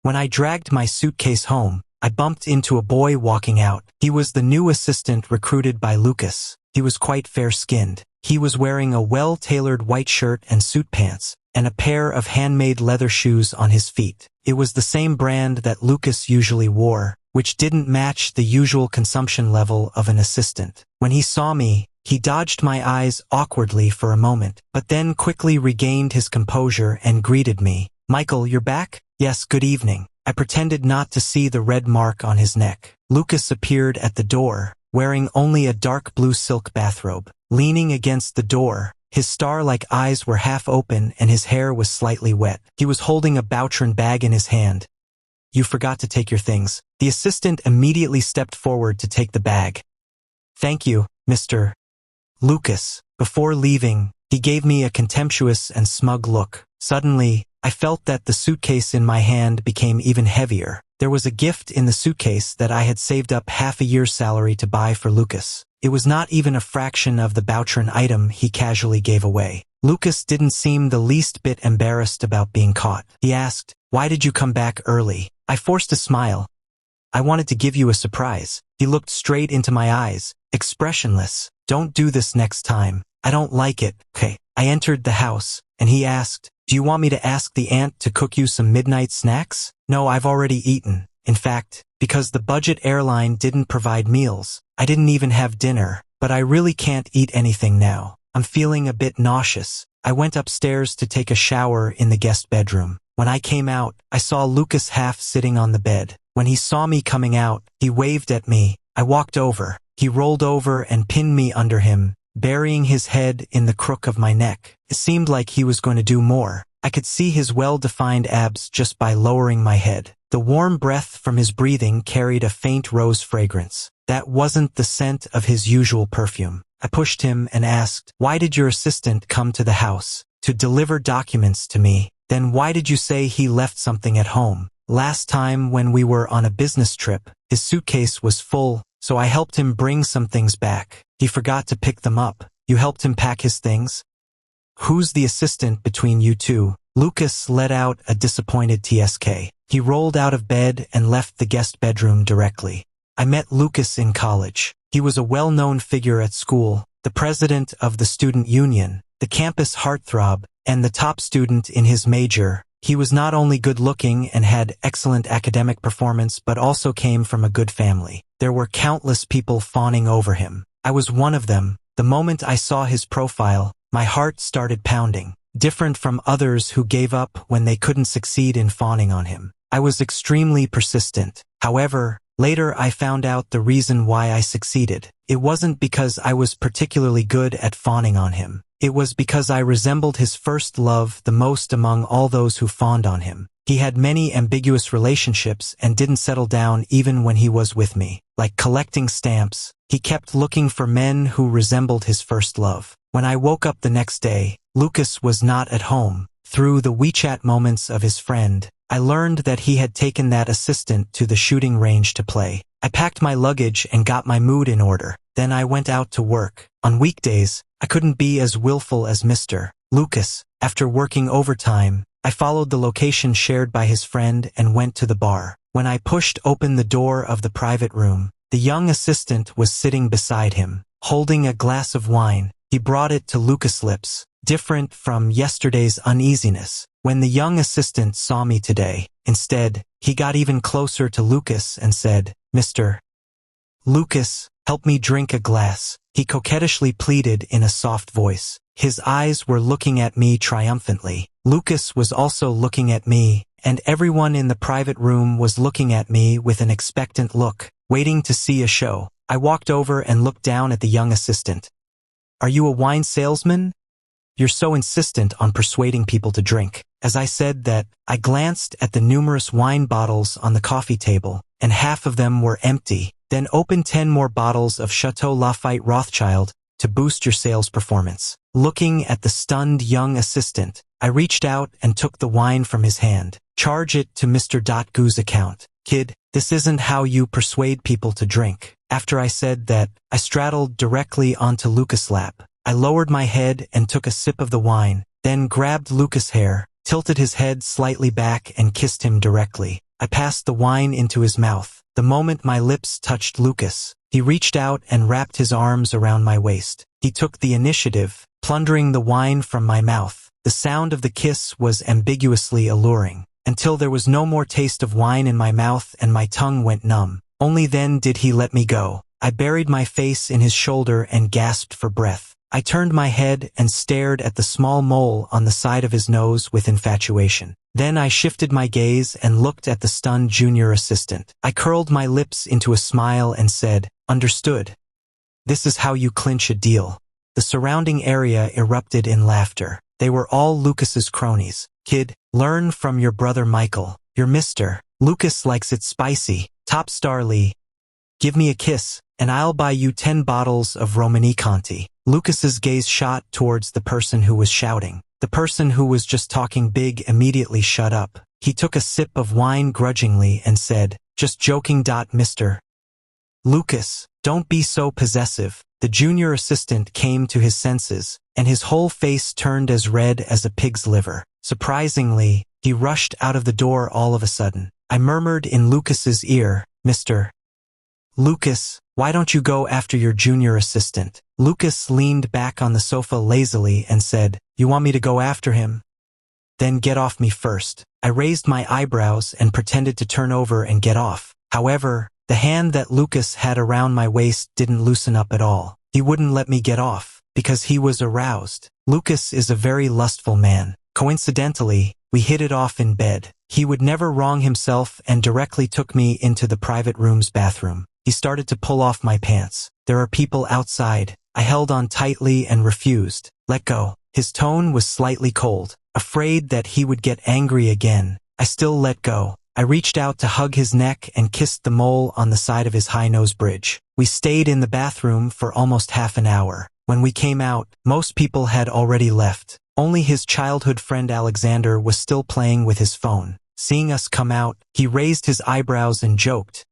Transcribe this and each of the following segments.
When I dragged my suitcase home, I bumped into a boy walking out. He was the new assistant recruited by Lucas. He was quite fair-skinned. He was wearing a well-tailored white shirt and suit pants, and a pair of handmade leather shoes on his feet. It was the same brand that Lucas usually wore, which didn't match the usual consumption level of an assistant. When he saw me, he dodged my eyes awkwardly for a moment, but then quickly regained his composure and greeted me. "Michael, you're back?" "Yes, good evening." I pretended not to see the red mark on his neck. Lucas appeared at the door, wearing only a dark blue silk bathrobe. Leaning against the door, his star-like eyes were half open and his hair was slightly wet. He was holding a Bouchron bag in his hand. "You forgot to take your things." The assistant immediately stepped forward to take the bag. "Thank you, Mr. Lucas." Before leaving, he gave me a contemptuous and smug look. Suddenly, I felt that the suitcase in my hand became even heavier. There was a gift in the suitcase that I had saved up half a year's salary to buy for Lucas. It was not even a fraction of the Bouchron item he casually gave away. Lucas didn't seem the least bit embarrassed about being caught. He asked, "Why did you come back early?" I forced a smile. "I wanted to give you a surprise." He looked straight into my eyes, expressionless. "Don't do this next time. I don't like it." "Okay." I entered the house, and he asked, "Do you want me to ask the aunt to cook you some midnight snacks?" "No, I've already eaten." In fact, because the budget airline didn't provide meals, I didn't even have dinner, but I really can't eat anything now. I'm feeling a bit nauseous. I went upstairs to take a shower in the guest bedroom. When I came out, I saw Lucas half sitting on the bed. When he saw me coming out, he waved at me. I walked over. He rolled over and pinned me under him, burying his head in the crook of my neck. It seemed like he was going to do more. I could see his well-defined abs just by lowering my head. The warm breath from his breathing carried a faint rose fragrance. That wasn't the scent of his usual perfume. I pushed him and asked, "Why did your assistant come to the house?" "To deliver documents to me." "Then why did you say he left something at home?" "Last time when we were on a business trip, his suitcase was full, so I helped him bring some things back. He forgot to pick them up." "You helped him pack his things?" "Who's the assistant between you two?" Lucas let out a disappointed TSK. He rolled out of bed and left the guest bedroom directly. I met Lucas in college. He was a well-known figure at school, the president of the student union, the campus heartthrob, and the top student in his major. He was not only good-looking and had excellent academic performance but also came from a good family. There were countless people fawning over him. I was one of them. The moment I saw his profile, my heart started pounding. Different from others who gave up when they couldn't succeed in fawning on him, I was extremely persistent. However, later I found out the reason why I succeeded. It wasn't because I was particularly good at fawning on him. It was because I resembled his first love the most among all those who fawned on him. He had many ambiguous relationships and didn't settle down even when he was with me. Like collecting stamps, he kept looking for men who resembled his first love. When I woke up the next day, Lucas was not at home. Through the WeChat moments of his friend, I learned that he had taken that assistant to the shooting range to play. I packed my luggage and got my mood in order. Then I went out to work. On weekdays, I couldn't be as willful as Mr. Lucas. After working overtime, I followed the location shared by his friend and went to the bar. When I pushed open the door of the private room, the young assistant was sitting beside him, holding a glass of wine. He brought it to Lucas' lips, different from yesterday's uneasiness. When the young assistant saw me today, instead, he got even closer to Lucas and said, "Mr. Lucas, help me drink a glass." He coquettishly pleaded in a soft voice. His eyes were looking at me triumphantly. Lucas was also looking at me, and everyone in the private room was looking at me with an expectant look, waiting to see a show. I walked over and looked down at the young assistant. "Are you a wine salesman? You're so insistent on persuading people to drink." As I said that, I glanced at the numerous wine bottles on the coffee table, and half of them were empty. Then open 10 more bottles of Chateau Lafite Rothschild to boost your sales performance. Looking at the stunned young assistant, I reached out and took the wine from his hand. "Charge it to Mr. Gu's account. Kid, this isn't how you persuade people to drink." After I said that, I straddled directly onto Lucas' lap. I lowered my head and took a sip of the wine, then grabbed Lucas' hair, tilted his head slightly back and kissed him directly. I passed the wine into his mouth. The moment my lips touched Lucas, he reached out and wrapped his arms around my waist. He took the initiative, plundering the wine from my mouth. The sound of the kiss was ambiguously alluring, until there was no more taste of wine in my mouth and my tongue went numb. Only then did he let me go. I buried my face in his shoulder and gasped for breath. I turned my head and stared at the small mole on the side of his nose with infatuation. Then I shifted my gaze and looked at the stunned junior assistant. I curled my lips into a smile and said, "Understood. This is how you clinch a deal." The surrounding area erupted in laughter. They were all Lucas's cronies. "Kid, learn from your brother Michael. You're Mr. Lucas likes it spicy. Top star Lee. Give me a kiss, and I'll buy you 10 bottles of Romani Conti." Lucas's gaze shot towards the person who was shouting. The person who was just talking big immediately shut up. He took a sip of wine grudgingly and said, "Just joking. Mr. Lucas, don't be so possessive." The junior assistant came to his senses, and his whole face turned as red as a pig's liver. Surprisingly, he rushed out of the door all of a sudden. I murmured in Lucas's ear, "Mr. Lucas, why don't you go after your junior assistant?" Lucas leaned back on the sofa lazily and said, "You want me to go after him? Then get off me first." I raised my eyebrows and pretended to turn over and get off. However, the hand that Lucas had around my waist didn't loosen up at all. He wouldn't let me get off, because he was aroused. Lucas is a very lustful man. Coincidentally, we hit it off in bed. He would never wrong himself and directly took me into the private room's bathroom. He started to pull off my pants. "There are people outside." I held on tightly and refused. "Let go." His tone was slightly cold. Afraid that he would get angry again, I still let go. I reached out to hug his neck and kissed the mole on the side of his high-nose bridge. We stayed in the bathroom for almost half an hour. When we came out, most people had already left. Only his childhood friend Alexander was still playing with his phone. Seeing us come out, he raised his eyebrows and joked.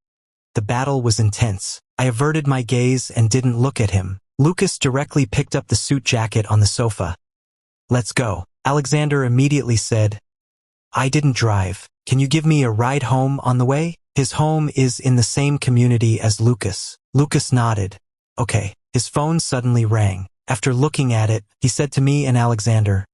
The battle was intense. I averted my gaze and didn't look at him. Lucas directly picked up the suit jacket on the sofa. "Let's go." Alexander immediately said, "I didn't drive. Can you give me a ride home on the way?" His home is in the same community as Lucas. Lucas nodded. "Okay." His phone suddenly rang. After looking at it, he said to me and Alexander,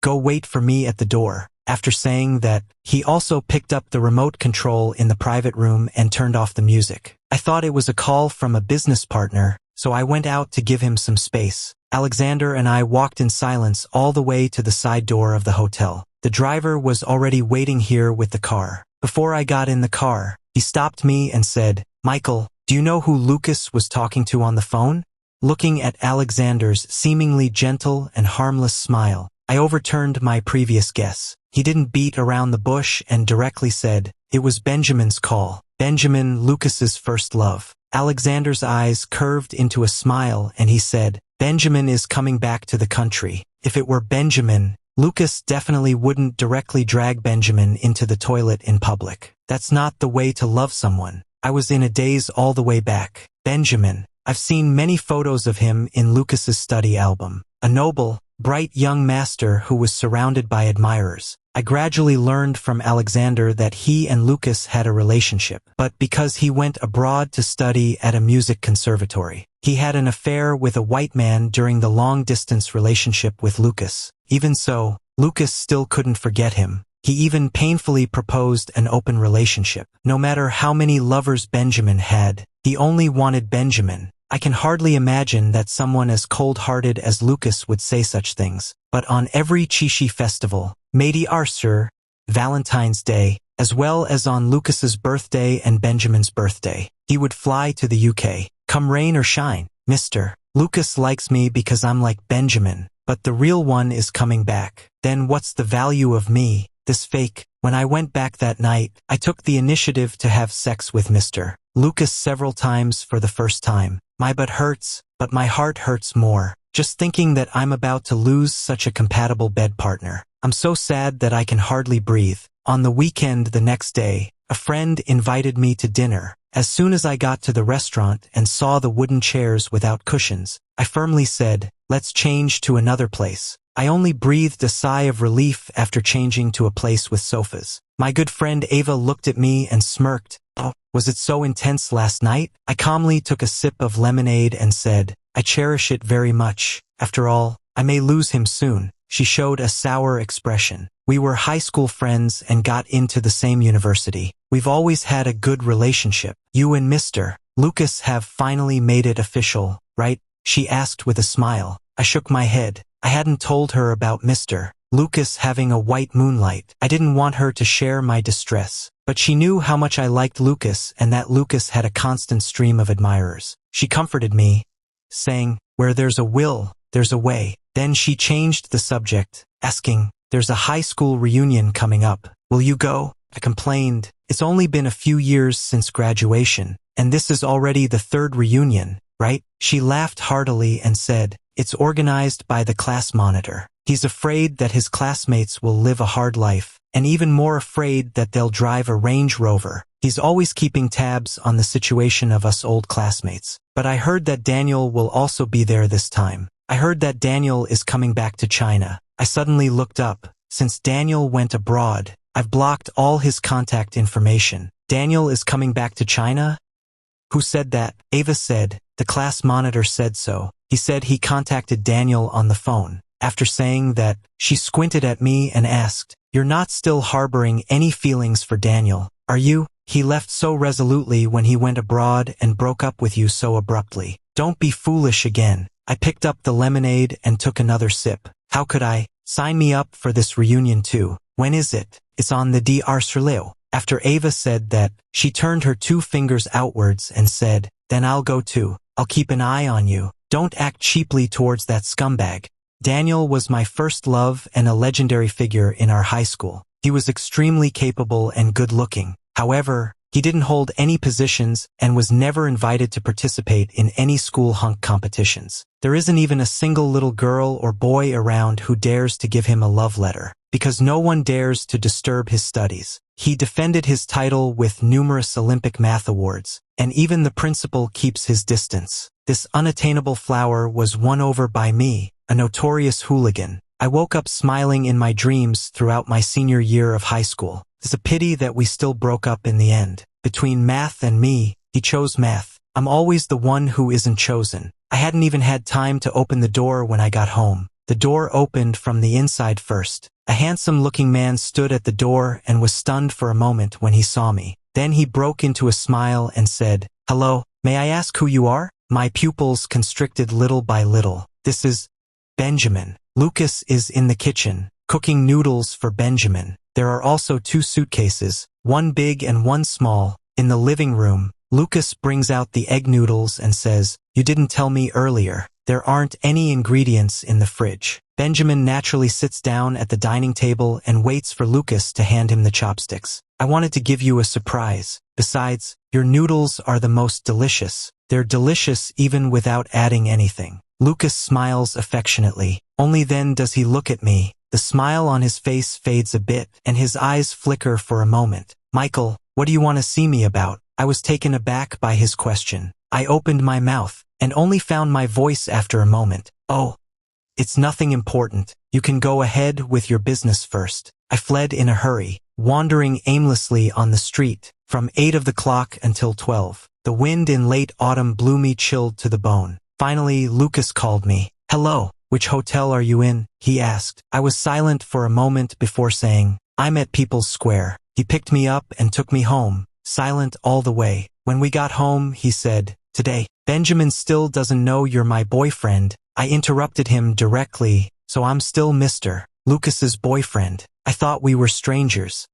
"Go wait for me at the door." After saying that, he also picked up the remote control in the private room and turned off the music. I thought it was a call from a business partner, so I went out to give him some space. Alexander and I walked in silence all the way to the side door of the hotel. The driver was already waiting here with the car. Before I got in the car, he stopped me and said, "Michael, do you know who Lucas was talking to on the phone?" Looking at Alexander's seemingly gentle and harmless smile, I overturned my previous guess. He didn't beat around the bush and directly said, "It was Benjamin's call." Benjamin, Lucas's first love. Alexander's eyes curved into a smile and he said, "Benjamin is coming back to the country." If it were Benjamin, Lucas definitely wouldn't directly drag Benjamin into the toilet in public. That's not the way to love someone. I was in a daze all the way back. Benjamin. I've seen many photos of him in Lucas's study album. A noble, bright young master who was surrounded by admirers. I gradually learned from Alexander that he and Lucas had a relationship, but because he went abroad to study at a music conservatory, he had an affair with a white man during the long-distance relationship with Lucas. Even so, Lucas still couldn't forget him. He even painfully proposed an open relationship. No matter how many lovers Benjamin had, he only wanted Benjamin. I can hardly imagine that someone as cold-hearted as Lucas would say such things. But on every Chishi festival, Mady Arthur, Valentine's Day, as well as on Lucas's birthday and Benjamin's birthday, he would fly to the UK. Come rain or shine, Mr. Lucas likes me because I'm like Benjamin, but the real one is coming back. Then what's the value of me, this fake? When I went back that night, I took the initiative to have sex with Mr. Lucas several times for the first time. My butt hurts, but my heart hurts more. Just thinking that I'm about to lose such a compatible bed partner. I'm so sad that I can hardly breathe. On the weekend the next day, a friend invited me to dinner. As soon as I got to the restaurant and saw the wooden chairs without cushions, I firmly said, "Let's change to another place." I only breathed a sigh of relief after changing to a place with sofas. My good friend Ava looked at me and smirked. Oh, was it so intense last night? I calmly took a sip of lemonade and said, I cherish it very much. After all, I may lose him soon. She showed a sour expression. We were high school friends and got into the same university. We've always had a good relationship. You and Mr. Lucas have finally made it official, right? She asked with a smile. I shook my head. I hadn't told her about Mr. Lucas having a white moonlight. I didn't want her to share my distress. But she knew how much I liked Lucas and that Lucas had a constant stream of admirers. She comforted me, saying, where there's a will, there's a way. Then she changed the subject, asking, there's a high school reunion coming up. Will you go? I complained. It's only been a few years since graduation, and this is already the third reunion, right? She laughed heartily and said, it's organized by the class monitor. He's afraid that his classmates will live a hard life, and even more afraid that they'll drive a Range Rover. He's always keeping tabs on the situation of us old classmates. But I heard that Daniel will also be there this time. I heard that Daniel is coming back to China. I suddenly looked up. Since Daniel went abroad, I've blocked all his contact information. Daniel is coming back to China? Who said that? Ava said. The class monitor said so. He said he contacted Daniel on the phone. After saying that, she squinted at me and asked, you're not still harboring any feelings for Daniel, are you? He left so resolutely when he went abroad and broke up with you so abruptly. Don't be foolish again. I picked up the lemonade and took another sip. How could I? Sign me up for this reunion too. When is it? It's on the dr. After Ava said that, she turned her 2 fingers outwards and said, then I'll go too. I'll keep an eye on you. Don't act cheaply towards that scumbag. Daniel was my first love and a legendary figure in our high school. He was extremely capable and good-looking. However, he didn't hold any positions and was never invited to participate in any school hunk competitions. There isn't even a single little girl or boy around who dares to give him a love letter, because no one dares to disturb his studies. He defended his title with numerous Olympic math awards, and even the principal keeps his distance. This unattainable flower was won over by me, a notorious hooligan. I woke up smiling in my dreams throughout my senior year of high school. It's a pity that we still broke up in the end. Between math and me, he chose math. I'm always the one who isn't chosen. I hadn't even had time to open the door when I got home. The door opened from the inside first. A handsome-looking man stood at the door and was stunned for a moment when he saw me. Then he broke into a smile and said, hello, may I ask who you are? My pupils constricted little by little. This is Benjamin. Lucas is in the kitchen, cooking noodles for Benjamin. There are also 2 suitcases, one big and one small. In the living room, Lucas brings out the egg noodles and says, you didn't tell me earlier. There aren't any ingredients in the fridge. Benjamin naturally sits down at the dining table and waits for Lucas to hand him the chopsticks. I wanted to give you a surprise. Besides, your noodles are the most delicious. They're delicious even without adding anything. Lucas smiles affectionately. Only then does he look at me. The smile on his face fades a bit, and his eyes flicker for a moment. Michael, what do you want to see me about? I was taken aback by his question. I opened my mouth, and only found my voice after a moment. Oh, it's nothing important. You can go ahead with your business first. I fled in a hurry, wandering aimlessly on the street, from 8 of the clock until 12. The wind in late autumn blew me chilled to the bone. Finally, Lucas called me. Hello, which hotel are you in? He asked. I was silent for a moment before saying, I'm at People's Square. He picked me up and took me home, silent all the way. When we got home, he said, today, Benjamin still doesn't know you're my boyfriend. I interrupted him directly, so I'm still Mr. Lucas's boyfriend. I thought we were strangers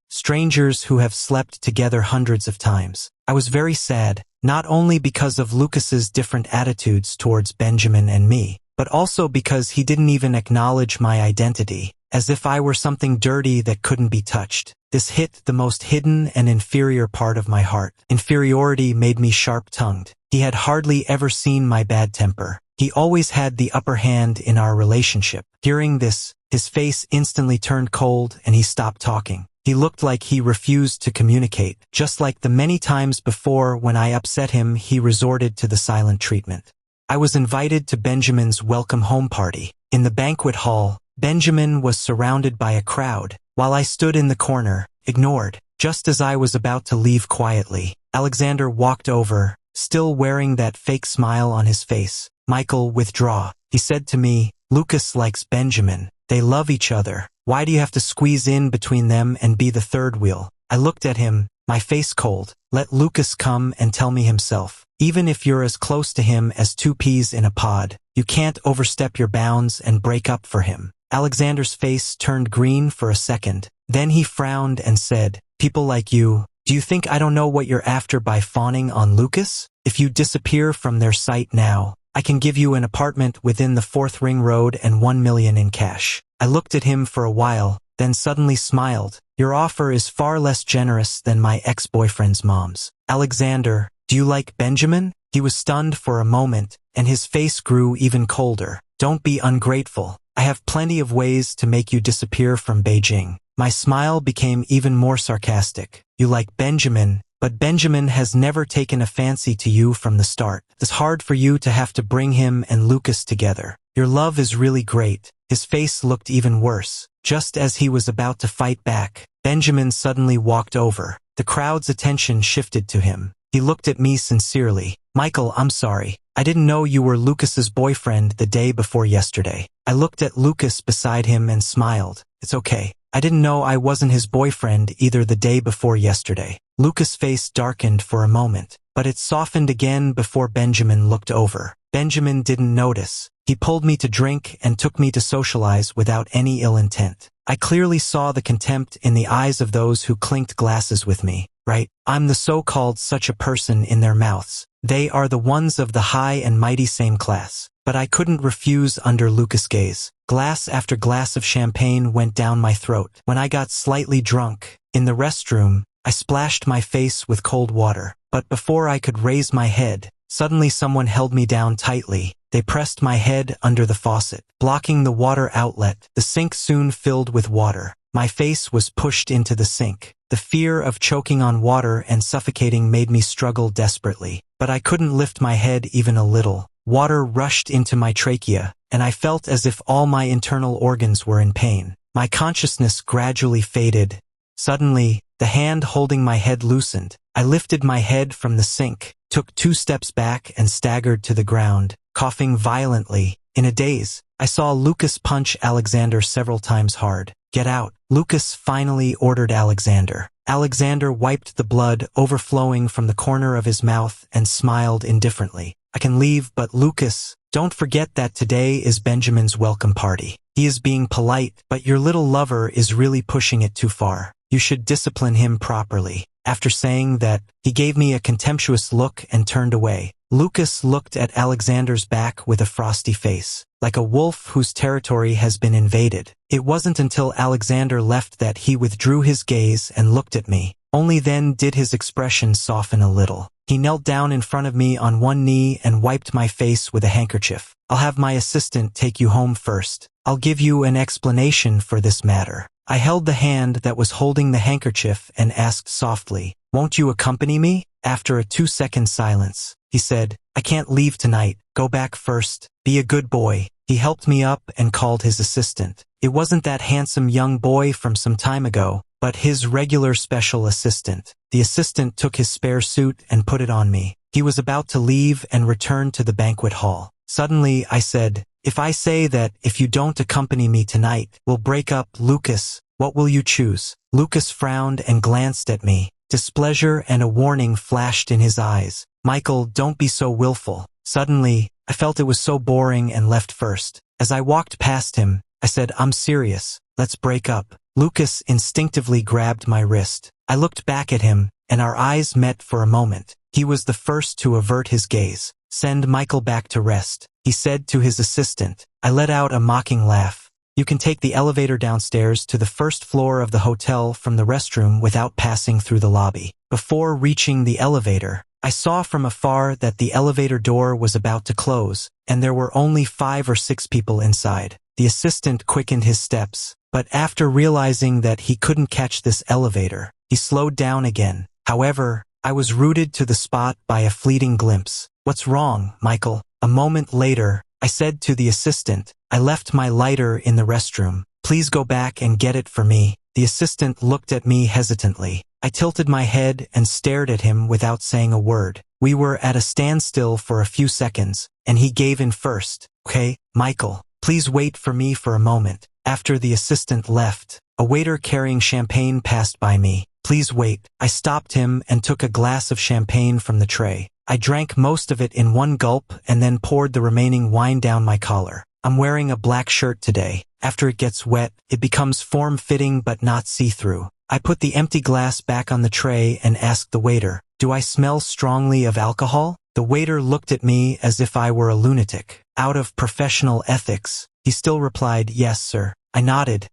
who have slept together hundreds of times. I was very sad, not only because of Lucas's different attitudes towards Benjamin and me, but also because he didn't even acknowledge my identity, as if I were something dirty that couldn't be touched. This hit the most hidden and inferior part of my heart. Inferiority made me sharp-tongued. He had hardly ever seen my bad temper. He always had the upper hand in our relationship. Hearing this, his face instantly turned cold and he stopped talking. He looked like he refused to communicate. Just like the many times before when I upset him, he resorted to the silent treatment. I was invited to Benjamin's welcome home party. In the banquet hall, Benjamin was surrounded by a crowd, while I stood in the corner, ignored. Just as I was about to leave quietly, Alexander walked over, still wearing that fake smile on his face. "Michael, withdraw," he said to me. "Lucas likes Benjamin. They love each other. Why do you have to squeeze in between them and be the third wheel?" I looked at him, my face cold. "Let Lucas come and tell me himself. Even if you're as close to him as two peas in a pod, you can't overstep your bounds and break up for him." Alexander's face turned green for a second. Then he frowned and said, "People like you, do you think I don't know what you're after by fawning on Lucas? If you disappear from their sight now, I can give you an apartment within the 4th Ring Road and 1 million in cash." I looked at him for a while, then suddenly smiled. "Your offer is far less generous than my ex-boyfriend's mom's." "Alexander, do you like Benjamin?" He was stunned for a moment, and his face grew even colder. "Don't be ungrateful. I have plenty of ways to make you disappear from Beijing." My smile became even more sarcastic. "You like Benjamin, but Benjamin has never taken a fancy to you from the start. It's hard for you to have to bring him and Lucas together. Your love is really great." His face looked even worse. Just as he was about to fight back, Benjamin suddenly walked over. The crowd's attention shifted to him. He looked at me sincerely. "Michael, I'm sorry. I didn't know you were Lucas's boyfriend the day before yesterday." I looked at Lucas beside him and smiled. "It's okay. I didn't know I wasn't his boyfriend either the day before yesterday." Lucas' face darkened for a moment, but it softened again before Benjamin looked over. Benjamin didn't notice. He pulled me to drink and took me to socialize without any ill intent. I clearly saw the contempt in the eyes of those who clinked glasses with me. Right? I'm the so-called such a person in their mouths. They are the ones of the high and mighty same class. But I couldn't refuse under Lucas' gaze. Glass after glass of champagne went down my throat. When I got slightly drunk, in the restroom, I splashed my face with cold water. But before I could raise my head, suddenly someone held me down tightly. They pressed my head under the faucet, blocking the water outlet. The sink soon filled with water. My face was pushed into the sink. The fear of choking on water and suffocating made me struggle desperately. But I couldn't lift my head even a little. Water rushed into my trachea, and I felt as if all my internal organs were in pain. My consciousness gradually faded. Suddenly, the hand holding my head loosened. I lifted my head from the sink, took 2 steps back and staggered to the ground, coughing violently. In a daze, I saw Lucas punch Alexander several times hard. "Get out," Lucas finally ordered Alexander. Alexander wiped the blood overflowing from the corner of his mouth and smiled indifferently. "I can leave, but Lucas, don't forget that today is Benjamin's welcome party. He is being polite, but your little lover is really pushing it too far. You should discipline him properly." After saying that, he gave me a contemptuous look and turned away. Lucas looked at Alexander's back with a frosty face, like a wolf whose territory has been invaded. It wasn't until Alexander left that he withdrew his gaze and looked at me. Only then did his expression soften a little. He knelt down in front of me on one knee and wiped my face with a handkerchief. "I'll have my assistant take you home first. I'll give you an explanation for this matter." I held the hand that was holding the handkerchief and asked softly, "Won't you accompany me?" After a 2-second silence, he said, "I can't leave tonight. Go back first. Be a good boy." He helped me up and called his assistant. It wasn't that handsome young boy from some time ago, but his regular special assistant. The assistant took his spare suit and put it on me. He was about to leave and return to the banquet hall. Suddenly, I said, "If I say that if you don't accompany me tonight, we'll break up, Lucas, what will you choose?" Lucas frowned and glanced at me. Displeasure and a warning flashed in his eyes. "Michael, don't be so willful." Suddenly, I felt it was so boring and left first. As I walked past him, I said, "I'm serious. Let's break up." Lucas instinctively grabbed my wrist. I looked back at him, and our eyes met for a moment. He was the first to avert his gaze. "Send Michael back to rest," he said to his assistant. I let out a mocking laugh. "You can take the elevator downstairs to the first floor of the hotel from the restroom without passing through the lobby." Before reaching the elevator, I saw from afar that the elevator door was about to close, and there were only 5 or 6 people inside. The assistant quickened his steps, but after realizing that he couldn't catch this elevator, he slowed down again. However, I was rooted to the spot by a fleeting glimpse. "What's wrong, Michael?" A moment later, I said to the assistant. I left my lighter in the restroom. Please go back and get it for me. The assistant looked at me hesitantly. I tilted my head and stared at him without saying a word. We were at a standstill for a few seconds, and he gave in first. Okay, Michael, please wait for me for a moment. After the assistant left, a waiter carrying champagne passed by me. Please wait. I stopped him and took a glass of champagne from the tray. I drank most of it in one gulp and then poured the remaining wine down my collar. I'm wearing a black shirt today. After it gets wet, it becomes form-fitting but not see-through. I put the empty glass back on the tray and asked the waiter, "Do I smell strongly of alcohol?" The waiter looked at me as if I were a lunatic. Out of professional ethics, he still replied, "Yes, sir." I nodded.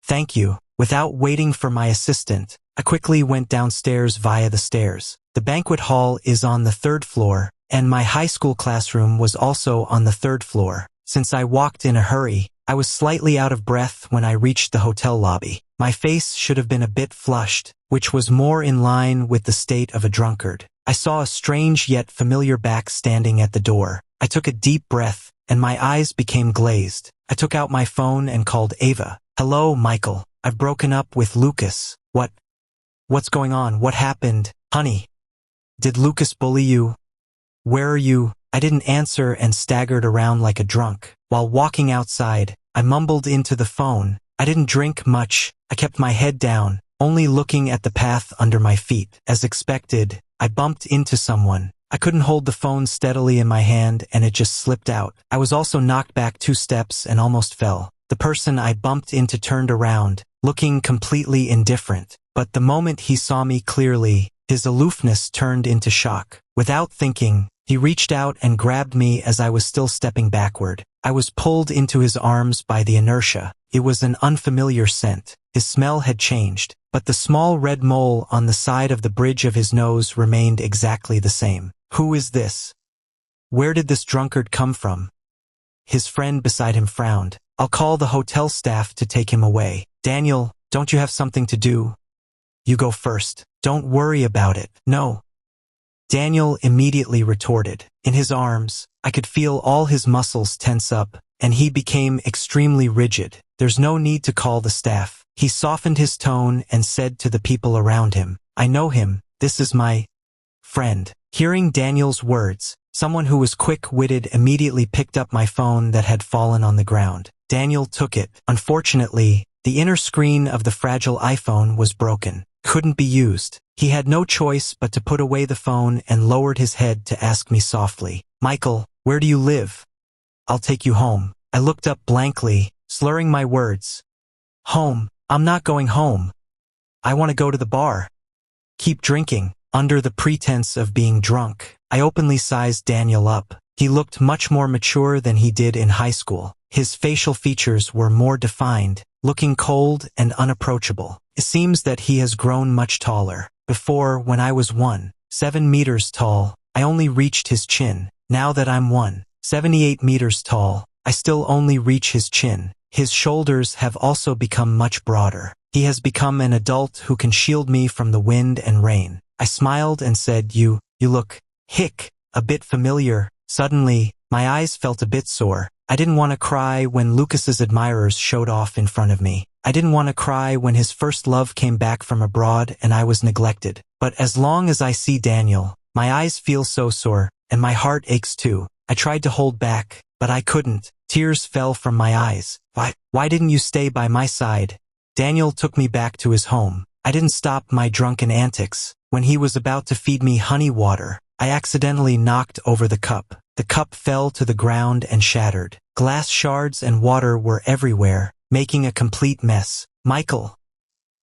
"Thank you." Without waiting for my assistant, I quickly went downstairs via the stairs. The banquet hall is on the 3rd floor, and my high school classroom was also on the 3rd floor. Since I walked in a hurry, I was slightly out of breath when I reached the hotel lobby. My face should have been a bit flushed, which was more in line with the state of a drunkard. I saw a strange yet familiar back standing at the door. I took a deep breath, and my eyes became glazed. I took out my phone and called Ava. "Hello, Michael. I've broken up with Lucas." What's going on? What happened? Honey. Did Lucas bully you? Where are you? I didn't answer and staggered around like a drunk. While walking outside, I mumbled into the phone. I didn't drink much. I kept my head down, only looking at the path under my feet. As expected, I bumped into someone. I couldn't hold the phone steadily in my hand and it just slipped out. I was also knocked back 2 steps and almost fell. The person I bumped into turned around, looking completely indifferent. But the moment he saw me clearly, his aloofness turned into shock. Without thinking, he reached out and grabbed me as I was still stepping backward. I was pulled into his arms by the inertia. It was an unfamiliar scent. His smell had changed, but the small red mole on the side of the bridge of his nose remained exactly the same. Who is this? Where did this drunkard come from? His friend beside him frowned. I'll call the hotel staff to take him away. Daniel, don't you have something to do? You go first. Don't worry about it. No. Daniel immediately retorted. In his arms, I could feel all his muscles tense up, and he became extremely rigid. There's no need to call the staff. He softened his tone and said to the people around him, I know him. This is my friend. Hearing Daniel's words, someone who was quick-witted immediately picked up my phone that had fallen on the ground. Daniel took it. Unfortunately, the inner screen of the fragile iPhone was broken. Couldn't be used. He had no choice but to put away the phone and lowered his head to ask me softly, Michael, where do you live? I'll take you home. I looked up blankly, slurring my words. Home? I'm not going home. I want to go to the bar. Keep drinking. Under the pretense of being drunk, I openly sized Daniel up. He looked much more mature than he did in high school. His facial features were more defined, looking cold and unapproachable. It seems that he has grown much taller. Before, when I was 1.7 meters tall, I only reached his chin. Now that I'm 1.78 meters tall, I still only reach his chin. His shoulders have also become much broader. He has become an adult who can shield me from the wind and rain. I smiled and said, You look, a bit familiar. Suddenly, my eyes felt a bit sore. I didn't want to cry when Lucas's admirers showed off in front of me. I didn't want to cry when his first love came back from abroad and I was neglected. But as long as I see Daniel, my eyes feel so sore, and my heart aches too. I tried to hold back, but I couldn't. Tears fell from my eyes. Why didn't you stay by my side? Daniel took me back to his home. I didn't stop my drunken antics. When he was about to feed me honey water, I accidentally knocked over the cup. The cup fell to the ground and shattered. Glass shards and water were everywhere, making a complete mess. Michael.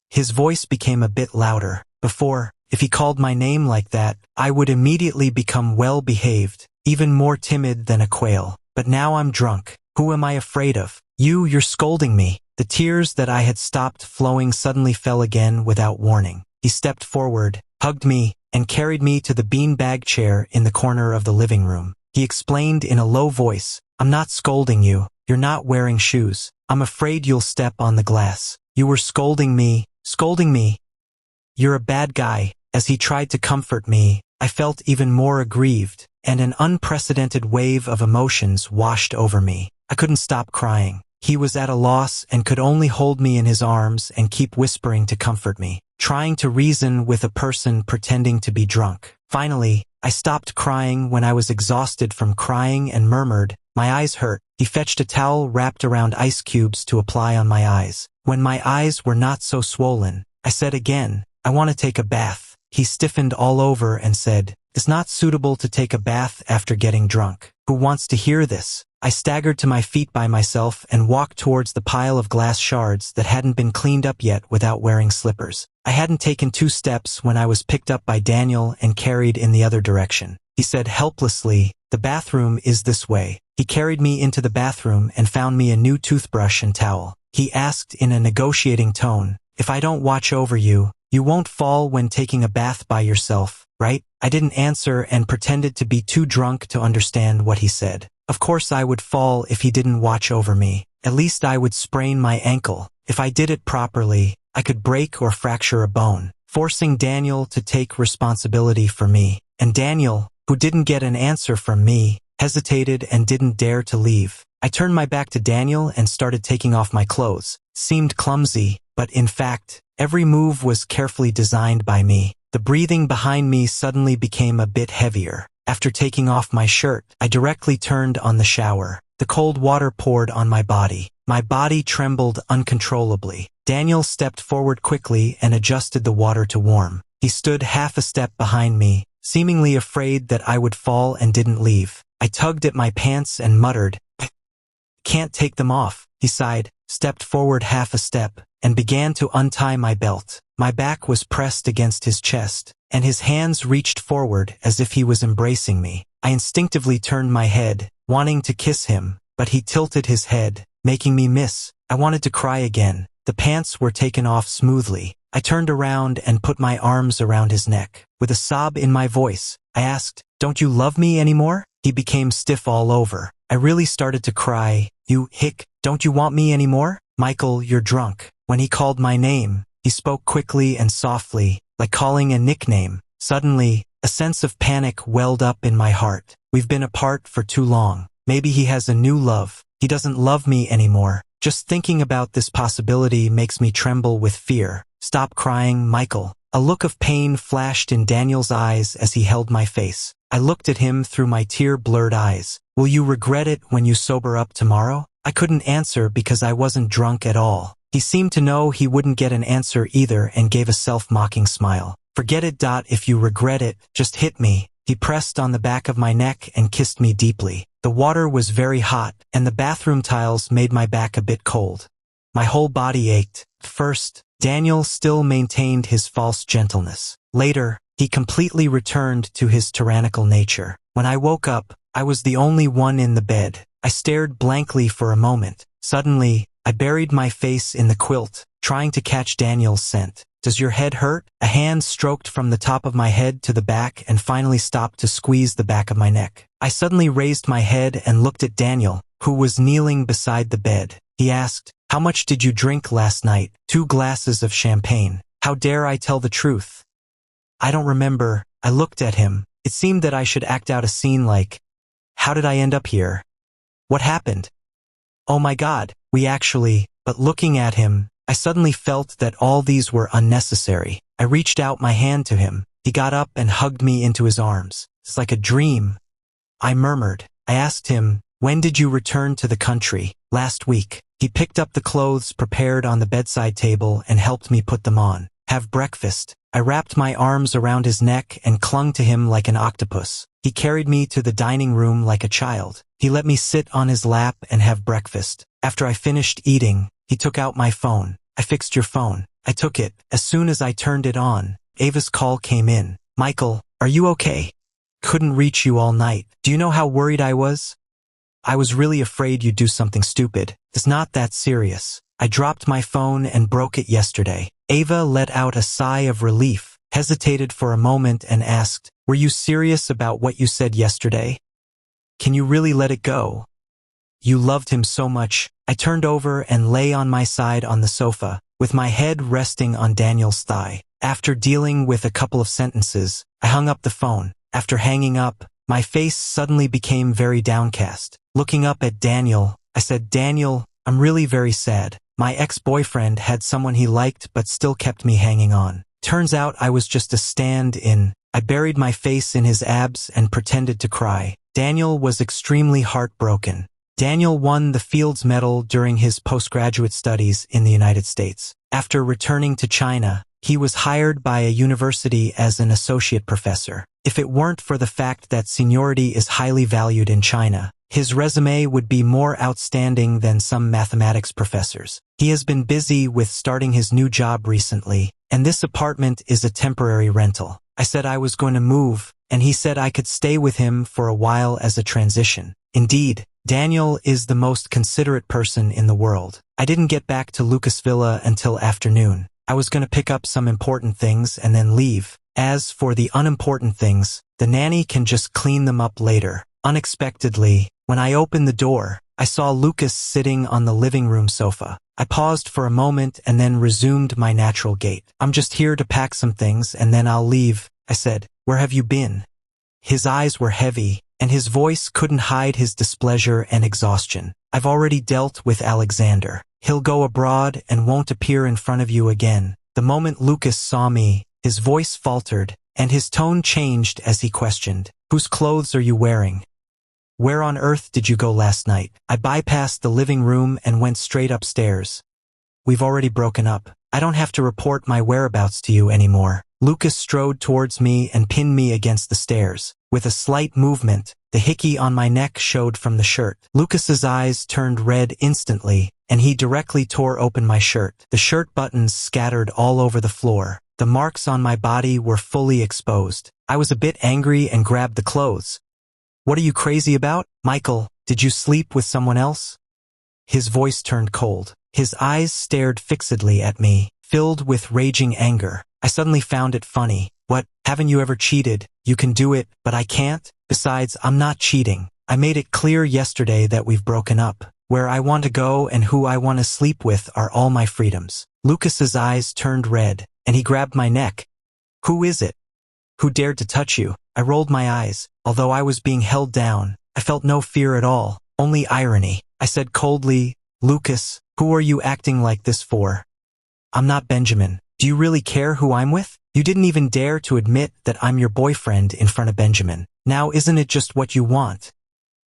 His voice became a bit louder. Before, if he called my name like that, I would immediately become well-behaved, even more timid than a quail. But now I'm drunk. Who am I afraid of? You're scolding me. The tears that I had stopped flowing suddenly fell again without warning. He stepped forward, hugged me, and carried me to the beanbag chair in the corner of the living room. He explained in a low voice, I'm not scolding you. You're not wearing shoes. I'm afraid you'll step on the glass. You were scolding me. You're a bad guy. As he tried to comfort me, I felt even more aggrieved. and an unprecedented wave of emotions washed over me. I couldn't stop crying. He was at a loss and could only hold me in his arms and keep whispering to comfort me, trying to reason with a person pretending to be drunk. Finally, I stopped crying when I was exhausted from crying and murmured, "My eyes hurt." He fetched a towel wrapped around ice cubes to apply on my eyes. When my eyes were not so swollen, I said again, "I want to take a bath." He stiffened all over and said, "It's not suitable to take a bath after getting drunk. Who wants to hear this?" I staggered to my feet by myself and walked towards the pile of glass shards that hadn't been cleaned up yet without wearing slippers. I hadn't taken 2 steps when I was picked up by Daniel and carried in the other direction. He said helplessly, "The bathroom is this way." He carried me into the bathroom and found me a new toothbrush and towel. He asked in a negotiating tone, "If I don't watch over you, you won't fall when taking a bath by yourself, right?" I didn't answer and pretended to be too drunk to understand what he said. Of course I would fall if he didn't watch over me. At least I would sprain my ankle. If I did it properly, I could break or fracture a bone, forcing Daniel to take responsibility for me. And Daniel, who didn't get an answer from me, hesitated and didn't dare to leave. I turned my back to Daniel and started taking off my clothes. Seemed clumsy, but in fact, every move was carefully designed by me. The breathing behind me suddenly became a bit heavier. After taking off my shirt, I directly turned on the shower. The cold water poured on my body. My body trembled uncontrollably. Daniel stepped forward quickly and adjusted the water to warm. He stood half a step behind me, seemingly afraid that I would fall and didn't leave. I tugged at my pants and muttered, "Can't take them off." He sighed, stepped forward half a step, and began to untie my belt. My back was pressed against his chest, and his hands reached forward as if he was embracing me. I instinctively turned my head, wanting to kiss him, but he tilted his head, making me miss. I wanted to cry again. The pants were taken off smoothly. I turned around and put my arms around his neck. With a sob in my voice, I asked, "Don't you love me anymore?" He became stiff all over. I really started to cry. Don't you want me anymore? "Michael, you're drunk." When he called my name, he spoke quickly and softly, like calling a nickname. Suddenly, a sense of panic welled up in my heart. We've been apart for too long. Maybe he has a new love. He doesn't love me anymore. Just thinking about this possibility makes me tremble with fear. "Stop crying, Michael." A look of pain flashed in Daniel's eyes as he held my face. I looked at him through my tear-blurred eyes. "Will you regret it when you sober up tomorrow?" I couldn't answer because I wasn't drunk at all. He seemed to know he wouldn't get an answer either and gave a self-mocking smile. "Forget it. If you regret it, just hit me." He pressed on the back of my neck and kissed me deeply. The water was very hot, and the bathroom tiles made my back a bit cold. My whole body ached. First, Daniel still maintained his false gentleness. Later, he completely returned to his tyrannical nature. When I woke up, I was the only one in the bed. I stared blankly for a moment. Suddenly, I buried my face in the quilt, trying to catch Daniel's scent. "Does your head hurt?" A hand stroked from the top of my head to the back and finally stopped to squeeze the back of my neck. I suddenly raised my head and looked at Daniel, who was kneeling beside the bed. He asked, "How much did you drink last night?" "2 glasses of champagne." "How dare I tell the truth?" "I don't remember." I looked at him. It seemed that I should act out a scene like, "How did I end up here? What happened? Oh my God, But looking at him, I suddenly felt that all these were unnecessary. I reached out my hand to him. He got up and hugged me into his arms. "It's like a dream," I murmured. I asked him, "When did you return to the country?" "Last week." He picked up the clothes prepared on the bedside table and helped me put them on. "Have breakfast." I wrapped my arms around his neck and clung to him like an octopus. He carried me to the dining room like a child. He let me sit on his lap and have breakfast. After I finished eating, he took out my phone. "I fixed your phone." I took it. As soon as I turned it on, Ava's call came in. "Michael, are you okay? Couldn't reach you all night. Do you know how worried I was? I was really afraid you'd do something stupid. It's not that serious. I dropped my phone and broke it yesterday." Ava let out a sigh of relief, hesitated for a moment and asked, "Were you serious about what you said yesterday? Can you really let it go? You loved him so much." I turned over and lay on my side on the sofa, with my head resting on Daniel's thigh. After dealing with a couple of sentences, I hung up the phone. After hanging up, My face suddenly became very downcast. Looking up at Daniel, I said, "Daniel, I'm really very sad. My ex-boyfriend had someone he liked but still kept me hanging on. Turns out I was just a stand-in." I buried my face in his abs and pretended to cry. Daniel was extremely heartbroken. Daniel won the Fields Medal during his postgraduate studies in the United States. After returning to China, he was hired by a university as an associate professor. If it weren't for the fact that seniority is highly valued in China, his resume would be more outstanding than some mathematics professors. He has been busy with starting his new job recently, and this apartment is a temporary rental. I said I was going to move, and he said I could stay with him for a while as a transition. Indeed, Daniel is the most considerate person in the world. I didn't get back to Lucas Villa until afternoon. I was going to pick up some important things and then leave. As for the unimportant things, the nanny can just clean them up later. Unexpectedly, when I opened the door, I saw Lucas sitting on the living room sofa. I paused for a moment and then resumed my natural gait. "I'm just here to pack some things and then I'll leave," I said. "Where have you been?" His eyes were heavy, and his voice couldn't hide his displeasure and exhaustion. "I've already dealt with Alexander. He'll go abroad and won't appear in front of you again." The moment Lucas saw me, his voice faltered, and his tone changed as he questioned, "Whose clothes are you wearing? Where on earth did you go last night?" I bypassed the living room and went straight upstairs. "We've already broken up. I don't have to report my whereabouts to you anymore." Lucas strode towards me and pinned me against the stairs. With a slight movement, the hickey on my neck showed from the shirt. Lucas's eyes turned red instantly, and he directly tore open my shirt. The shirt buttons scattered all over the floor. The marks on my body were fully exposed. I was a bit angry and grabbed the clothes. "What are you crazy about? Michael, did you sleep with someone else?" His voice turned cold. His eyes stared fixedly at me, filled with raging anger. I suddenly found it funny. "What, haven't you ever cheated? You can do it, but I can't? Besides, I'm not cheating. I made it clear yesterday that we've broken up. Where I want to go and who I want to sleep with are all my freedoms." Lucas's eyes turned red, and he grabbed my neck. "Who is it? Who dared to touch you?" I rolled my eyes. Although I was being held down, I felt no fear at all, only irony. I said coldly, "Lucas, who are you acting like this for? I'm not Benjamin. Do you really care who I'm with? You didn't even dare to admit that I'm your boyfriend in front of Benjamin. Now isn't it just what you want?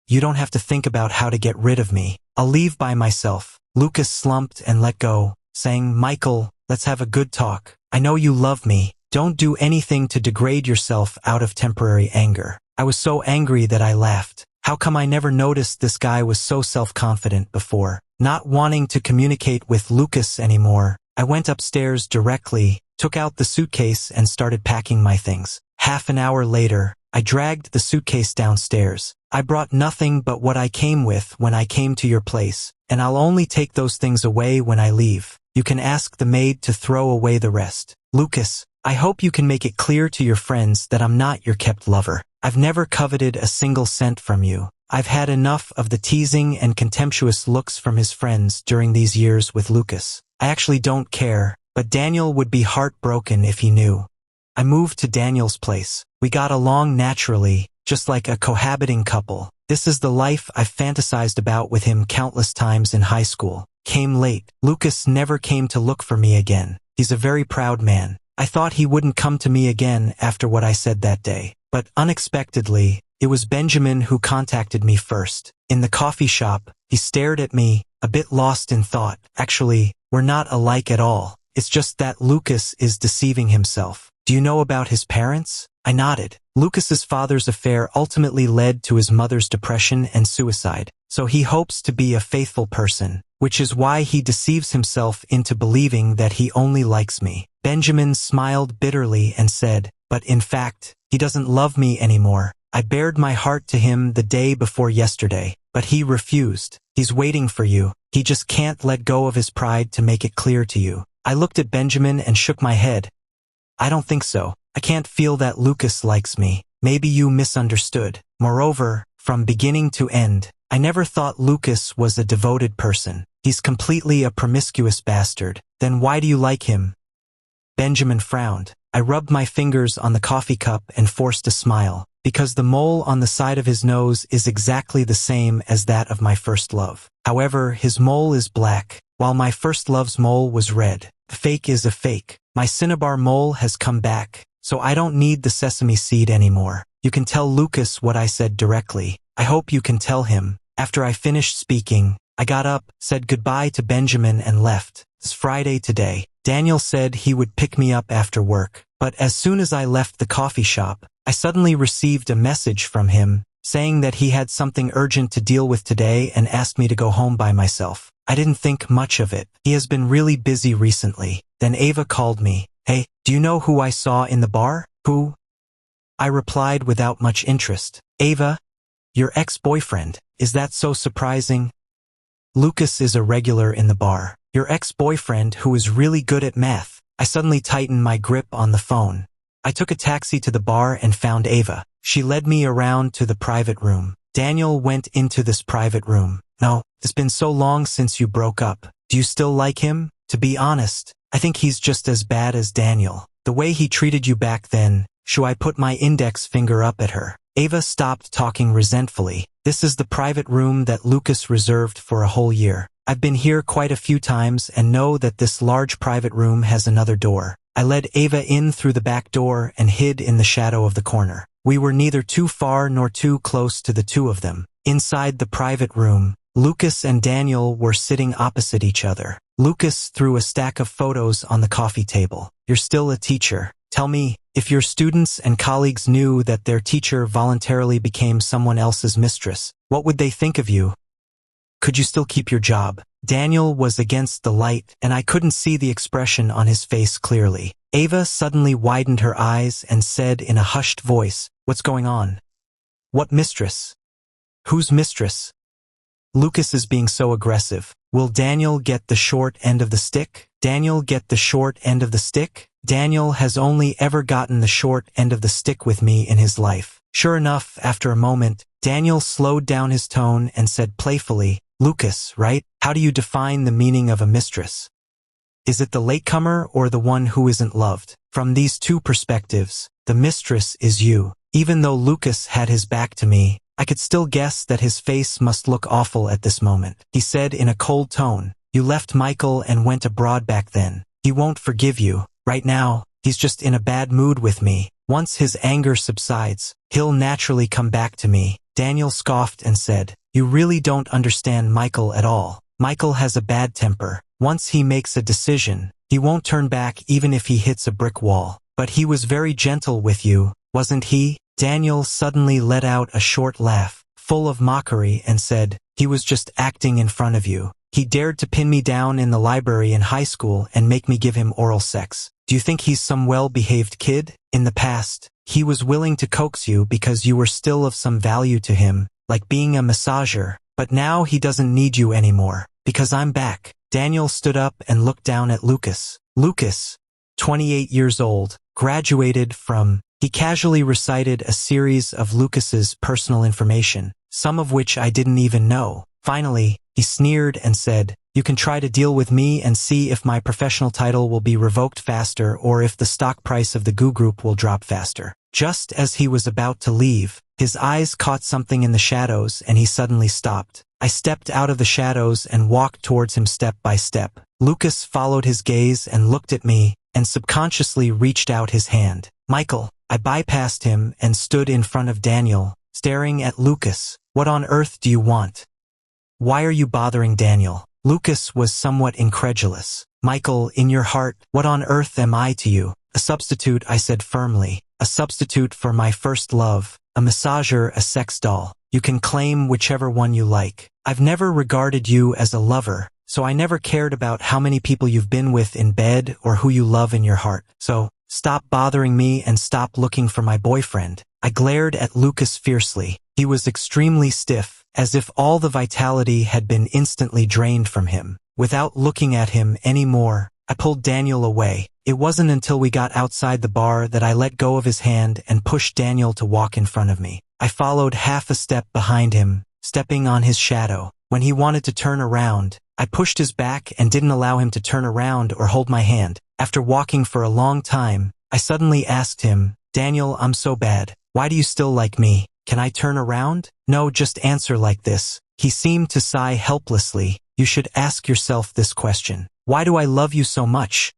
You don't have to think about how to get rid of me. I'll leave by myself." Lucas slumped and let go, saying, "Michael, let's have a good talk. I know you love me. Don't do anything to degrade yourself out of temporary anger." I was so angry that I laughed. How come I never noticed this guy was so self-confident before? Not wanting to communicate with Lucas anymore, I went upstairs directly, took out the suitcase and started packing my things. Half an hour later, I dragged the suitcase downstairs. "I brought nothing but what I came with when I came to your place, and I'll only take those things away when I leave. You can ask the maid to throw away the rest. Lucas, I hope you can make it clear to your friends that I'm not your kept lover. I've never coveted a single cent from you. I've had enough of the teasing and contemptuous looks from his friends during these years with Lucas. I actually don't care, but Daniel would be heartbroken if he knew." I moved to Daniel's place. We got along naturally, just like a cohabiting couple. This is the life I've fantasized about with him countless times in high school. Came late. Lucas never came to look for me again. He's a very proud man. I thought he wouldn't come to me again after what I said that day. But unexpectedly, it was Benjamin who contacted me first. In the coffee shop, he stared at me, a bit lost in thought. "Actually, we're not alike at all. It's just that Lucas is deceiving himself. Do you know about his parents?" I nodded. Lucas's father's affair ultimately led to his mother's depression and suicide, so he hopes to be a faithful person, which is why he deceives himself into believing that he only likes me. Benjamin smiled bitterly and said, "But in fact, he doesn't love me anymore. I bared my heart to him the day before yesterday, but he refused. He's waiting for you. He just can't let go of his pride to make it clear to you." I looked at Benjamin and shook my head. "I don't think so. I can't feel that Lucas likes me. Maybe you misunderstood. Moreover, from beginning to end, I never thought Lucas was a devoted person. He's completely a promiscuous bastard. Then why do you like him?" Benjamin frowned. I rubbed my fingers on the coffee cup and forced a smile, because the mole on the side of his nose is exactly the same as that of my first love. However, his mole is black, while my first love's mole was red. The fake is a fake. My cinnabar mole has come back, so I don't need the sesame seed anymore. You can tell Lucas what I said directly. I hope you can tell him. After I finished speaking, I got up, said goodbye to Benjamin and left. It's Friday today. Daniel said he would pick me up after work, but as soon as I left the coffee shop, I suddenly received a message from him, saying that he had something urgent to deal with today and asked me to go home by myself. I didn't think much of it. He has been really busy recently. Then Ava called me. Hey, do you know who I saw in the bar? Who? I replied without much interest. Ava? Your ex-boyfriend. Is that so surprising? Lucas is a regular in the bar. Your ex-boyfriend who is really good at math. I suddenly tightened my grip on the phone. I took a taxi to the bar and found Ava. She led me around to the private room. Daniel went into this private room. No, it's been so long since you broke up. Do you still like him? To be honest, I think he's just as bad as Daniel. The way he treated you back then. Should I put my index finger up at her? Ava stopped talking resentfully. This is the private room that Lucas reserved for a whole year. I've been here quite a few times and know that this large private room has another door. I led Ava in through the back door and hid in the shadow of the corner. We were neither too far nor too close to the two of them. Inside the private room, Lucas and Daniel were sitting opposite each other. Lucas threw a stack of photos on the coffee table. You're still a teacher. Tell me, if your students and colleagues knew that their teacher voluntarily became someone else's mistress, what would they think of you? Could you still keep your job? Daniel was against the light, and I couldn't see the expression on his face clearly. Ava suddenly widened her eyes and said in a hushed voice, "What's going on? What mistress? Whose mistress?" Lucas is being so aggressive. Will Daniel get the short end of the stick? Daniel get the short end of the stick? Daniel has only ever gotten the short end of the stick with me in his life. Sure enough, after a moment, Daniel slowed down his tone and said playfully, Lucas, right? How do you define the meaning of a mistress? Is it the latecomer or the one who isn't loved? From these two perspectives, the mistress is you. Even though Lucas had his back to me, I could still guess that his face must look awful at this moment. He said in a cold tone, "You left Michael and went abroad back then. He won't forgive you. Right now, he's just in a bad mood with me. Once his anger subsides, he'll naturally come back to me." Daniel scoffed and said, "You really don't understand Michael at all. Michael has a bad temper. Once he makes a decision, he won't turn back even if he hits a brick wall. But he was very gentle with you, wasn't he?" Daniel suddenly let out a short laugh, full of mockery, and said, "He was just acting in front of you. He dared to pin me down in the library in high school and make me give him oral sex. Do you think he's some well-behaved kid? In the past, he was willing to coax you because you were still of some value to him, like being a massager, but now he doesn't need you anymore, because I'm back." Daniel stood up and looked down at Lucas. Lucas, 28 years old, graduated from... He casually recited a series of Lucas's personal information, some of which I didn't even know. Finally, he sneered and said, "You can try to deal with me and see if my professional title will be revoked faster or if the stock price of the Goo Group will drop faster." Just as he was about to leave, his eyes caught something in the shadows and he suddenly stopped. I stepped out of the shadows and walked towards him step by step. Lucas followed his gaze and looked at me and subconsciously reached out his hand. "Michael." I bypassed him and stood in front of Daniel, staring at Lucas. "What on earth do you want? Why are you bothering Daniel?" Lucas was somewhat incredulous. "Michael, in your heart, what on earth am I to you?" "A substitute," I said firmly. "A substitute for my first love. A massager, a sex doll. You can claim whichever one you like. I've never regarded you as a lover, so I never cared about how many people you've been with in bed or who you love in your heart. So, stop bothering me and stop looking for my boyfriend." I glared at Lucas fiercely. He was extremely stiff, as if all the vitality had been instantly drained from him. Without looking at him anymore, I pulled Daniel away. It wasn't until we got outside the bar that I let go of his hand and pushed Daniel to walk in front of me. I followed half a step behind him, stepping on his shadow. When he wanted to turn around, I pushed his back and didn't allow him to turn around or hold my hand. After walking for a long time, I suddenly asked him, Daniel, I'm so bad. Why do you still like me? Can I turn around? No, just answer like this. He seemed to sigh helplessly. You should ask yourself this question. Why do I love you so much?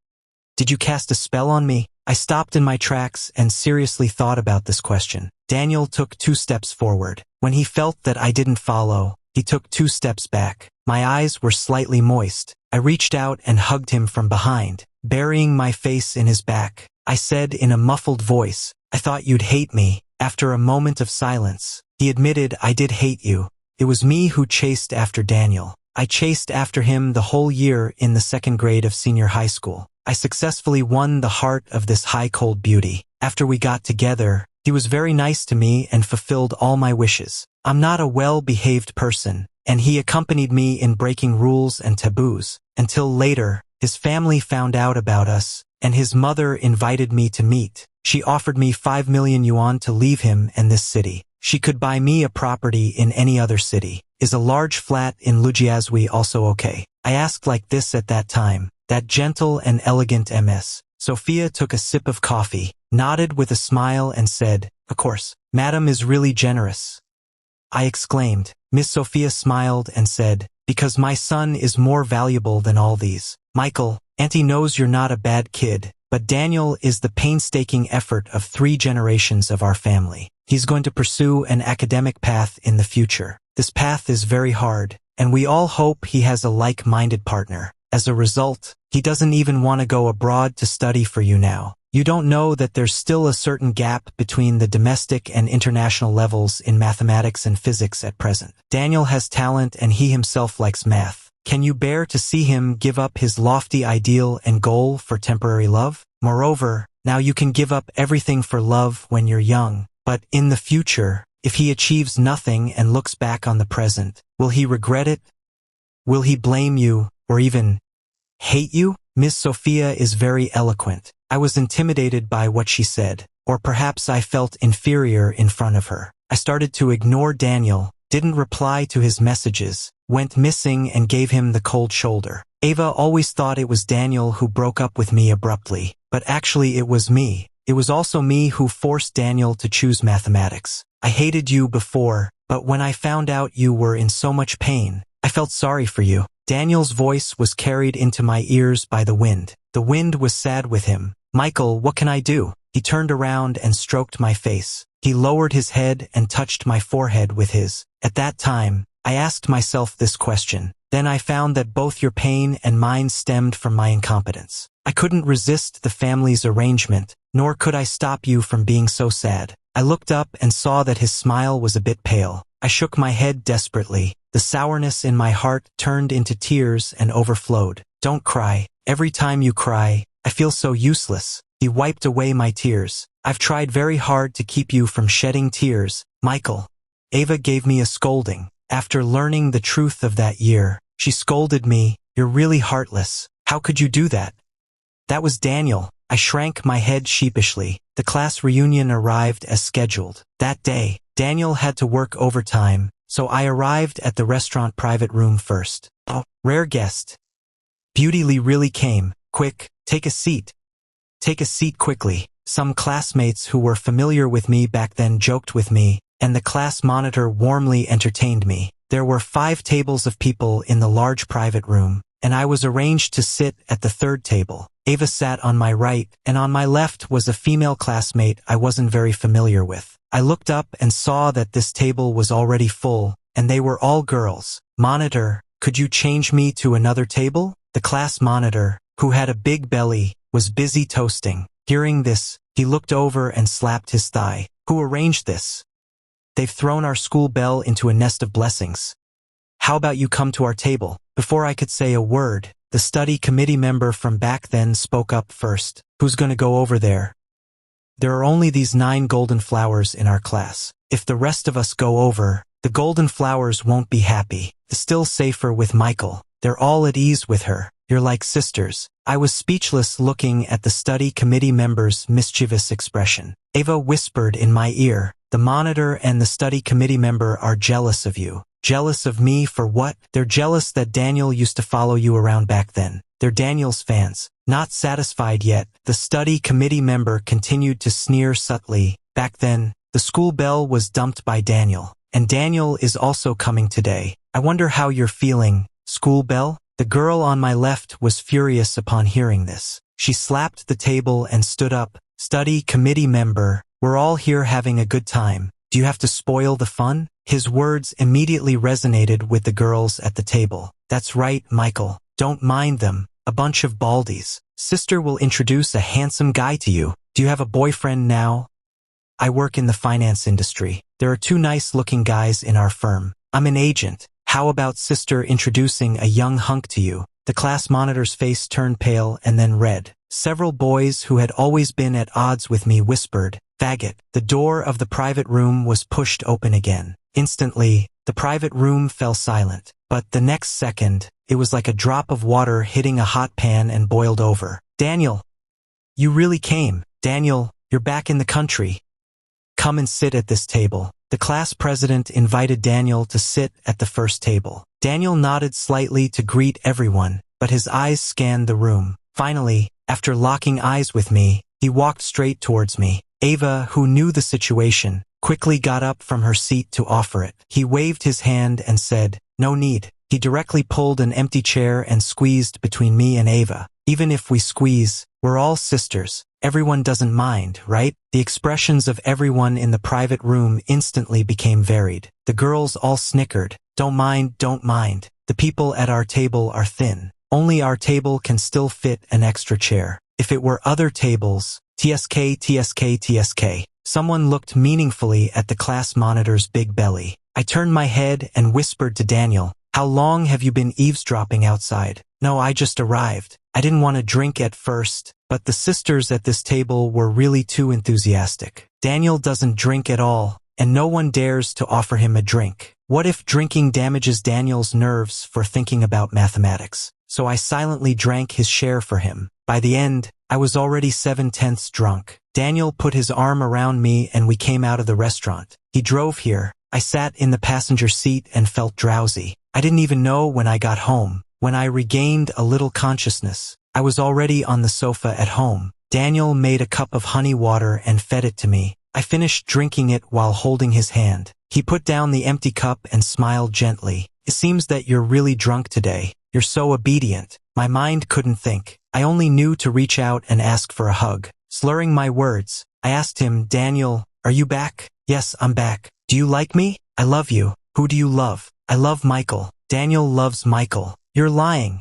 Did you cast a spell on me? I stopped in my tracks and seriously thought about this question. Daniel took 2 steps forward. When he felt that I didn't follow, he took 2 steps back. My eyes were slightly moist. I reached out and hugged him from behind, burying my face in his back. I said in a muffled voice, I thought you'd hate me. After a moment of silence, he admitted, I did hate you. It was me who chased after Daniel. I chased after him the whole year in the 2nd grade of senior high school. I successfully won the heart of this high-cold beauty. After we got together, he was very nice to me and fulfilled all my wishes. I'm not a well-behaved person, and he accompanied me in breaking rules and taboos. Until later, his family found out about us, and his mother invited me to meet. She offered me 5 million yuan to leave him and this city. She could buy me a property in any other city. Is a large flat in Lujiazui also okay? I asked like this at that time. That gentle and elegant Ms. Sophia took a sip of coffee, nodded with a smile and said, of course, Madam is really generous. I exclaimed. Miss Sophia smiled and said, because my son is more valuable than all these. Michael, Auntie knows you're not a bad kid, but Daniel is the painstaking effort of 3 generations of our family. He's going to pursue an academic path in the future. This path is very hard, and we all hope he has a like-minded partner. As a result, he doesn't even want to go abroad to study for you now. You don't know that there's still a certain gap between the domestic and international levels in mathematics and physics at present. Daniel has talent and he himself likes math. Can you bear to see him give up his lofty ideal and goal for temporary love? Moreover, now you can give up everything for love when you're young, but in the future, if he achieves nothing and looks back on the present, will he regret it? Will he blame you, or even hate you? Miss Sophia is very eloquent. I was intimidated by what she said, or perhaps I felt inferior in front of her. I started to ignore Daniel, didn't reply to his messages, went missing and gave him the cold shoulder. Ava always thought it was Daniel who broke up with me abruptly, but actually it was me. It was also me who forced Daniel to choose mathematics. I hated you before, but when I found out you were in so much pain, I felt sorry for you. Daniel's voice was carried into my ears by the wind. The wind was sad with him. Michael, what can I do? He turned around and stroked my face. He lowered his head and touched my forehead with his. At that time, I asked myself this question. Then I found that both your pain and mine stemmed from my incompetence. I couldn't resist the family's arrangement, nor could I stop you from being so sad. I looked up and saw that his smile was a bit pale. I shook my head desperately. The sourness in my heart turned into tears and overflowed. Don't cry. Every time you cry, I feel so useless. He wiped away my tears. I've tried very hard to keep you from shedding tears, Michael. Ava gave me a scolding. After learning the truth of that year, she scolded me, you're really heartless. How could you do that? That was Daniel. I shrank my head sheepishly. The class reunion arrived as scheduled. That day, Daniel had to work overtime, so I arrived at the restaurant private room first. Oh, rare guest. Beauty Lee really came. Quick, take a seat. Take a seat quickly. Some classmates who were familiar with me back then joked with me, and the class monitor warmly entertained me. There were 5 tables of people in the large private room, and I was arranged to sit at the 3rd table. Ava sat on my right, and on my left was a female classmate I wasn't very familiar with. I looked up and saw that this table was already full, and they were all girls. Monitor, could you change me to another table? The class monitor, who had a big belly, was busy toasting. Hearing this, he looked over and slapped his thigh. Who arranged this? They've thrown our school bell into a nest of blessings. How about you come to our table? Before I could say a word, the study committee member from back then spoke up first. Who's gonna go over there? There are only these 9 golden flowers in our class. If the rest of us go over, the golden flowers won't be happy. Still safer with Michael. They're all at ease with her. You're like sisters. I was speechless looking at the study committee member's mischievous expression. Ava whispered in my ear, the monitor and the study committee member are jealous of you. Jealous of me for what? They're jealous that Daniel used to follow you around back then. they're Daniel's fans. Not satisfied yet, the study committee member continued to sneer subtly. Back then, the school bell was dumped by Daniel. And Daniel is also coming today. I wonder how you're feeling, school bell? The girl on my left was furious upon hearing this. She slapped the table and stood up. Study committee member, we're all here having a good time. Do you have to spoil the fun? His words immediately resonated with the girls at the table. That's right, Michael. Don't mind them. A bunch of baldies. Sister will introduce a handsome guy to you. Do you have a boyfriend now? I work in the finance industry. There are 2 nice-looking guys in our firm. I'm an agent. How about sister introducing a young hunk to you? The class monitor's face turned pale and then red. Several boys who had always been at odds with me whispered, "Faggot." The door of the private room was pushed open again. Instantly, the private room fell silent. But the next second, it was like a drop of water hitting a hot pan and boiled over. Daniel, you really came. Daniel, you're back in the country. Come and sit at this table. The class president invited Daniel to sit at the first table. Daniel nodded slightly to greet everyone, but his eyes scanned the room. Finally, after locking eyes with me, he walked straight towards me. Ava, who knew the situation, quickly got up from her seat to offer it. He waved his hand and said, "No need." He directly pulled an empty chair and squeezed between me and Ava. Even if we squeeze, we're all sisters. Everyone doesn't mind, right? The expressions of everyone in the private room instantly became varied. The girls all snickered. Don't mind, don't mind. The people at our table are thin. Only our table can still fit an extra chair. If it were other tables, TSK, TSK, TSK. Someone looked meaningfully at the class monitor's big belly. I turned my head and whispered to Daniel, "How long have you been eavesdropping outside?" "No, I just arrived. I didn't want to drink at first, but the sisters at this table were really too enthusiastic. Daniel doesn't drink at all, and no one dares to offer him a drink. What if drinking damages Daniel's nerves for thinking about mathematics?" So I silently drank his share for him. By the end, I was already 7/10 drunk. Daniel put his arm around me and we came out of the restaurant. He drove here. I sat in the passenger seat and felt drowsy. I didn't even know when I got home. When I regained a little consciousness, I was already on the sofa at home. Daniel made a cup of honey water and fed it to me. I finished drinking it while holding his hand. He put down the empty cup and smiled gently. "It seems that you're really drunk today. You're so obedient." My mind couldn't think. I only knew to reach out and ask for a hug. Slurring my words, I asked him, "Daniel, are you back?" "Yes, I'm back." "Do you like me?" "I love you." "Who do you love?" "I love Michael." "Daniel loves Michael." "You're lying.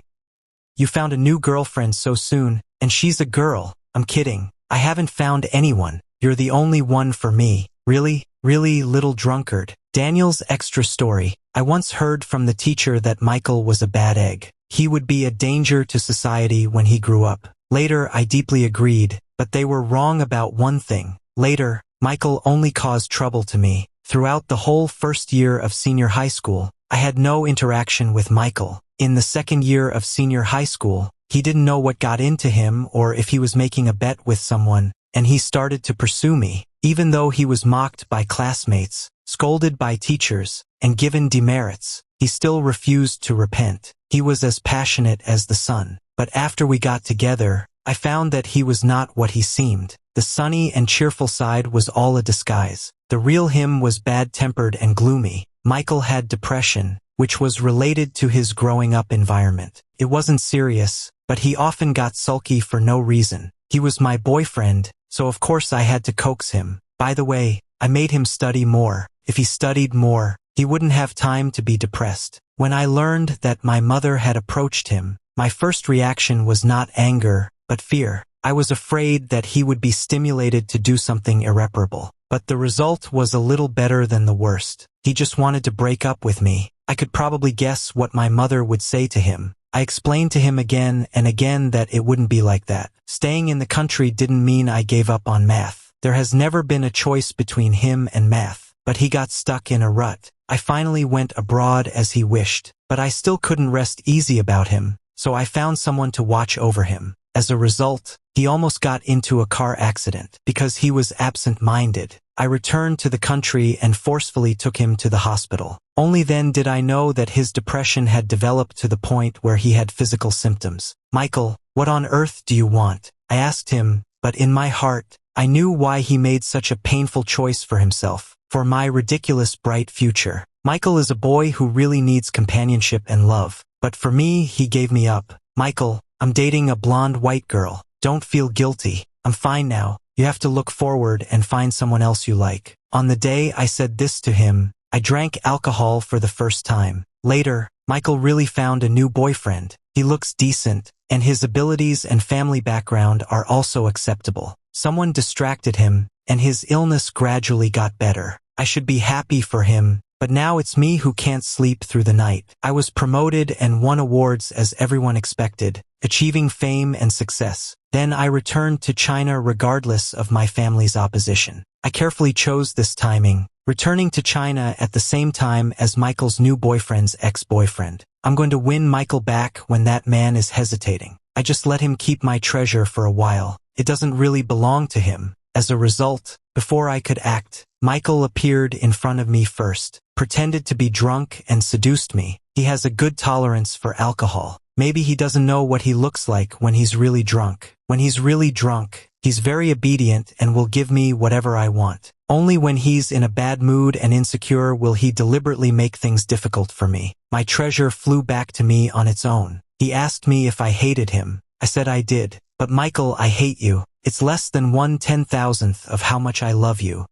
You found a new girlfriend so soon, and she's a girl." "I'm kidding. I haven't found anyone. You're the only one for me." "Really? Really, little drunkard?" Daniel's extra story. I once heard from the teacher that Michael was a bad egg. He would be a danger to society when he grew up. Later, I deeply agreed, but they were wrong about one thing. Later, Michael only caused trouble to me. Throughout the whole first year of senior high school, I had no interaction with Michael. In the second year of senior high school, he didn't know what got into him or if he was making a bet with someone, and he started to pursue me. Even though he was mocked by classmates, scolded by teachers, and given demerits, he still refused to repent. He was as passionate as the sun. But after we got together, I found that he was not what he seemed. The sunny and cheerful side was all a disguise. The real him was bad-tempered and gloomy. Michael had depression, which was related to his growing up environment. It wasn't serious, but he often got sulky for no reason. He was my boyfriend, so of course I had to coax him. By the way, I made him study more. If he studied more, he wouldn't have time to be depressed. When I learned that my mother had approached him, my first reaction was not anger, but fear. I was afraid that he would be stimulated to do something irreparable. But the result was a little better than the worst. He just wanted to break up with me. I could probably guess what my mother would say to him. I explained to him again and again that it wouldn't be like that. Staying in the country didn't mean I gave up on math. There has never been a choice between him and math. But he got stuck in a rut. I finally went abroad as he wished, but I still couldn't rest easy about him, so I found someone to watch over him. As a result, he almost got into a car accident because he was absent-minded. I returned to the country and forcefully took him to the hospital. Only then did I know that his depression had developed to the point where he had physical symptoms. Michael, what on earth do you want? I asked him, but in my heart, I knew why he made such a painful choice for himself, for my ridiculous bright future. Michael is a boy who really needs companionship and love, but for me, he gave me up. Michael, I'm dating a blonde white girl. Don't feel guilty. I'm fine now. You have to look forward and find someone else you like. On the day I said this to him, I drank alcohol for the first time. Later, Michael really found a new boyfriend. He looks decent, and his abilities and family background are also acceptable. Someone distracted him, and his illness gradually got better. I should be happy for him, but now it's me who can't sleep through the night. I was promoted and won awards as everyone expected, achieving fame and success. Then I returned to China regardless of my family's opposition. I carefully chose this timing, returning to China at the same time as Michael's new boyfriend's ex-boyfriend. I'm going to win Michael back when that man is hesitating. I just let him keep my treasure for a while. It doesn't really belong to him. As a result, before I could act, Michael appeared in front of me first, pretended to be drunk and seduced me. He has a good tolerance for alcohol. Maybe he doesn't know what he looks like when he's really drunk. When he's really drunk, he's very obedient and will give me whatever I want. Only when he's in a bad mood and insecure will he deliberately make things difficult for me. My treasure flew back to me on its own. He asked me if I hated him. I said I did. But Michael, I hate you. It's less than 1/10,000th of how much I love you.